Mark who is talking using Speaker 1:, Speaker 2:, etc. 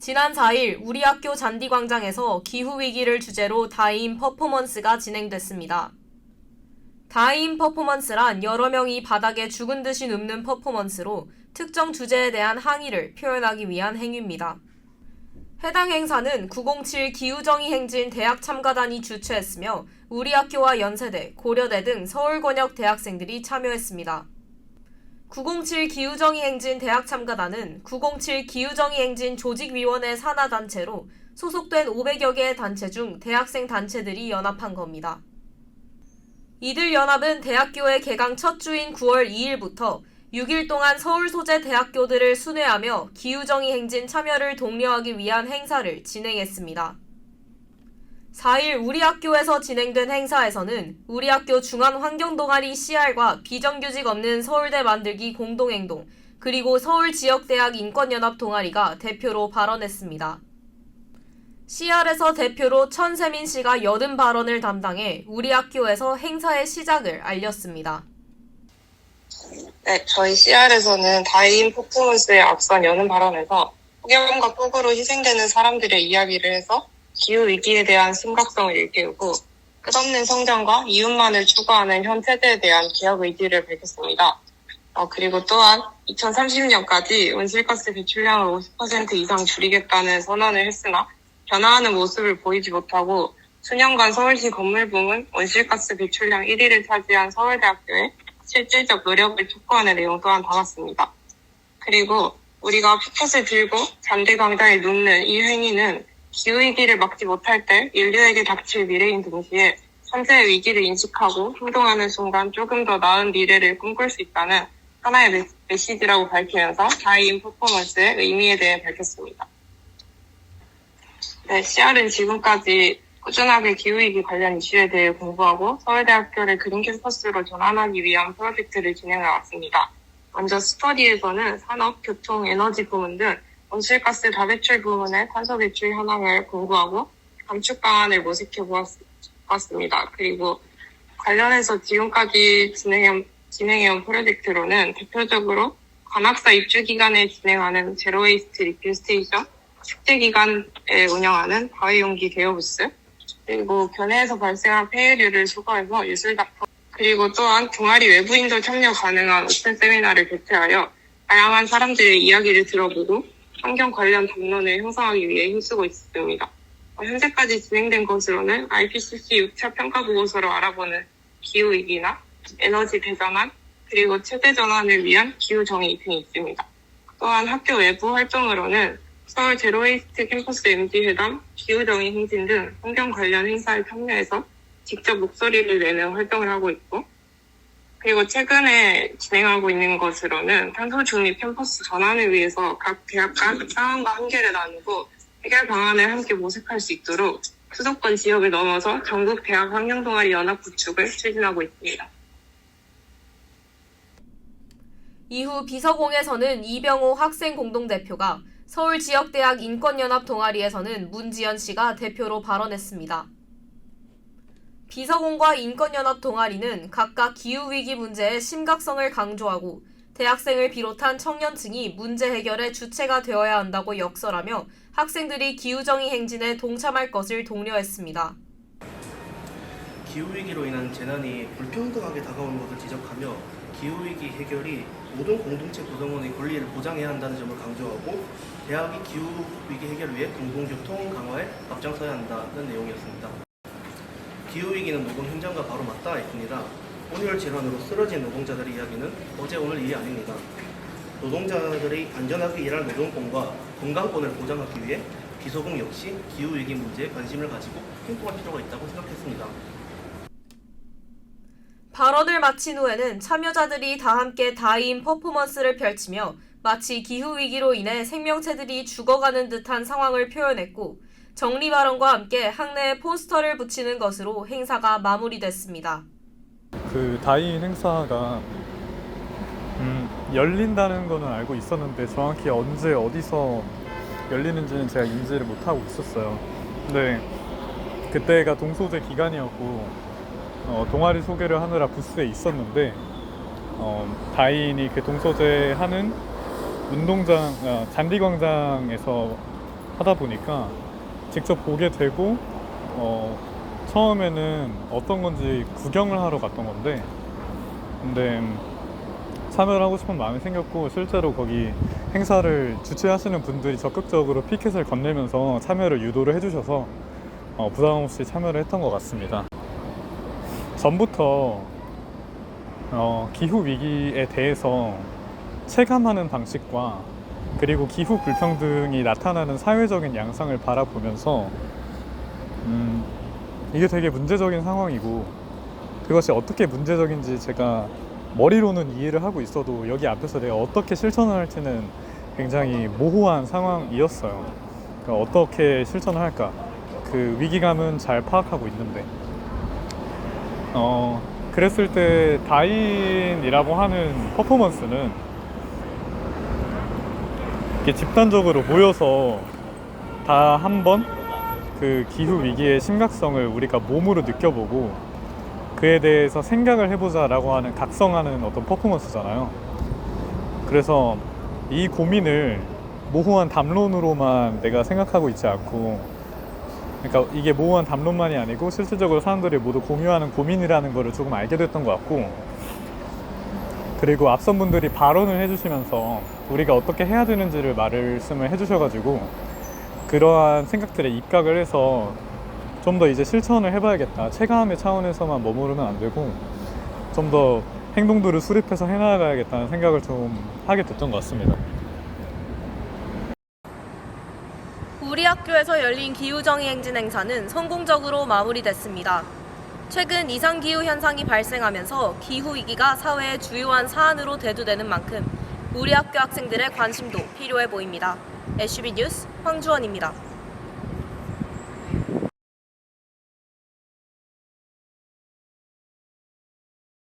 Speaker 1: 지난 4일 우리 학교 잔디광장에서 기후위기를 주제로 다이인 퍼포먼스가 진행됐습니다. 다이인 퍼포먼스란 여러 명이 바닥에 죽은 듯이 눕는 퍼포먼스로 특정 주제에 대한 항의를 표현하기 위한 행위입니다. 해당 행사는 907 기후정의 행진 대학 참가단이 주최했으며 우리 학교와 연세대, 고려대 등 서울권역 대학생들이 참여했습니다. 907 기후정의 행진 대학 참가단은 907 기후정의 행진 조직위원회 산하단체로 소속된 500여 개의 단체 중 대학생 단체들이 연합한 겁니다. 이들 연합은 대학교의 개강 첫 주인 9월 2일부터 6일 동안 서울 소재 대학교들을 순회하며 기후정의 행진 참여를 독려하기 위한 행사를 진행했습니다. 4일 우리 학교에서 진행된 행사에서는 우리 학교 중앙환경동아리 CR과 비정규직 없는 서울대 만들기 공동행동, 그리고 서울지역대학 인권연합 동아리가 대표로 발언했습니다. CR에서 대표로 천세민 씨가 여든 발언을 담당해 우리 학교에서 행사의 시작을 알렸습니다.
Speaker 2: 네, 저희 CR에서는 다이인 퍼포먼스에 앞선 여는 발언에서 폭염과 폭우로 희생되는 사람들의 이야기를 해서 기후위기에 대한 심각성을 일깨우고 끝없는 성장과 이웃만을 추구하는 현 세대에 대한 개혁 의지를 밝혔습니다. 그리고 또한 2030년까지 온실가스 배출량을 50% 이상 줄이겠다는 선언을 했으나 변화하는 모습을 보이지 못하고 수년간 서울시 건물 부문 온실가스 배출량 1위를 차지한 서울대학교에 실질적 노력을 촉구하는 내용 또한 담았습니다. 그리고 우리가 푸켓을 들고 잔디광장에 눕는 이 행위는 기후위기를 막지 못할 때 인류에게 닥칠 미래인 동시에 현재의 위기를 인식하고 행동하는 순간 조금 더 나은 미래를 꿈꿀 수 있다는 하나의 메시지라고 밝히면서 다이인 퍼포먼스의 의미에 대해 밝혔습니다. 네, CR은 지금까지 꾸준하게 기후위기 관련 이슈에 대해 공부하고 서울대학교를 그린 캠퍼스로 전환하기 위한 프로젝트를 진행해 왔습니다. 먼저 스터디에서는 산업, 교통, 에너지 부문 등 온실가스 다배출 부문의 탄소 배출 현황을 공부하고 감축 방안을 모색해 보았습니다. 그리고 관련해서 지금까지 진행해온 프로젝트로는 대표적으로 관악사 입주 기간에 진행하는 제로웨이스트 리필 스테이션, 축제 기간에 운영하는 바위용기 대여부스, 그리고 교내에서 발생한 폐해류를 수거해서 예술작품, 그리고 또한 동아리 외부인도 참여 가능한 오픈 세미나를 개최하여 다양한 사람들의 이야기를 들어보고 환경 관련 담론을 형성하기 위해 힘쓰고 있습니다. 현재까지 진행된 것으로는 IPCC 6차 평가보고서로 알아보는 기후위기나 에너지 대전환, 그리고 체제 전환을 위한 기후정의 등이 있습니다. 또한 학교 외부 활동으로는 서울 제로웨이스트 캠퍼스 MG회담, 기후정의 행진 등 환경 관련 행사에 참여해서 직접 목소리를 내는 활동을 하고 있고, 그리고 최근에 진행하고 있는 것으로는 탄소 중립 캠퍼스 전환을 위해서 각 대학 간 상황과 한계를 나누고 해결 방안을 함께 모색할 수 있도록 수도권 지역을 넘어서 전국 대학 환경동아리 연합 구축을 추진하고 있습니다.
Speaker 1: 이후 비서공에서는 이병호 학생공동대표가, 서울지역대학 인권연합 동아리에서는 문지연 씨가 대표로 발언했습니다. 비서공과 인권연합 동아리는 각각 기후위기 문제의 심각성을 강조하고 대학생을 비롯한 청년층이 문제 해결의 주체가 되어야 한다고 역설하며 학생들이 기후정의 행진에 동참할 것을 독려했습니다.
Speaker 3: 기후위기로 인한 재난이 불평등하게 다가오는 것을 지적하며 기후위기 해결이 모든 공동체 구성원의 권리를 보장해야 한다는 점을 강조하고 대학이 기후위기 해결을 위해 공공교통 강화에 앞장서야 한다는 내용이었습니다. 기후위기는 노동 현장과 바로 맞닿아 있습니다. 온열 질환으로 쓰러진 노동자들의 이야기는 어제 오늘 일이 아닙니다. 노동자들이 안전하게 일할 노동권과 건강권을 보장하기 위해 비서공 역시 기후위기 문제에 관심을 가지고 행동할 필요가 있다고 생각했습니다.
Speaker 1: 발언을 마친 후에는 참여자들이 다 함께 다이인 퍼포먼스를 펼치며 마치 기후위기로 인해 생명체들이 죽어가는 듯한 상황을 표현했고, 정리 발언과 함께 학내에 포스터를 붙이는 것으로 행사가 마무리됐습니다.
Speaker 4: 그 다이인 행사가 열린다는 거는 알고 있었는데 정확히 언제 어디서 열리는지는 제가 인지를 못하고 있었어요. 근데 그때가 동소제 기간이었고 동아리 소개를 하느라 부스에 있었는데 다이인이 그 동소제 하는 운동장 잔디광장에서 하다 보니까 직접 보게 되고 처음에는 어떤 건지 구경을 하러 갔던 건데 근데 참여를 하고 싶은 마음이 생겼고 실제로 거기 행사를 주최하시는 분들이 적극적으로 피켓을 건네면서 참여를 유도를 해주셔서 부담 없이 참여를 했던 것 같습니다. 전부터 기후 위기에 대해서 체감하는 방식과 그리고 기후 불평등이 나타나는 사회적인 양상을 바라보면서 이게 되게 문제적인 상황이고 그것이 어떻게 문제적인지 제가 머리로는 이해를 하고 있어도 여기 앞에서 내가 어떻게 실천을 할지는 굉장히 모호한 상황이었어요. 그러니까 어떻게 실천을 할까? 그 위기감은 잘 파악하고 있는데 그랬을 때 다인이라고 하는 퍼포먼스는 이렇게 집단적으로 모여서 다 한 번 그 기후 위기의 심각성을 우리가 몸으로 느껴보고 그에 대해서 생각을 해보자 라고 하는 각성하는 어떤 퍼포먼스잖아요. 그래서 이 고민을 모호한 담론으로만 내가 생각하고 있지 않고 그러니까 이게 모호한 담론만이 아니고 실질적으로 사람들이 모두 공유하는 고민이라는 거를 조금 알게 됐던 것 같고 그리고 앞선 분들이 발언을 해주시면서 우리가 어떻게 해야 되는지를 말씀을 해주셔가지고 그러한 생각들에 입각을 해서 좀 더 이제 실천을 해봐야겠다. 체감의 차원에서만 머무르면 안 되고 좀 더 행동들을 수립해서 해나가야겠다는 생각을 좀 하게 됐던 것 같습니다.
Speaker 1: 우리 학교에서 열린 기후정의 행진 행사는 성공적으로 마무리됐습니다. 최근 이상기후 현상이 발생하면서 기후위기가 사회의 주요한 사안으로 대두되는 만큼 우리 학교 학생들의 관심도 필요해 보입니다. SCB 뉴스 황주원입니다.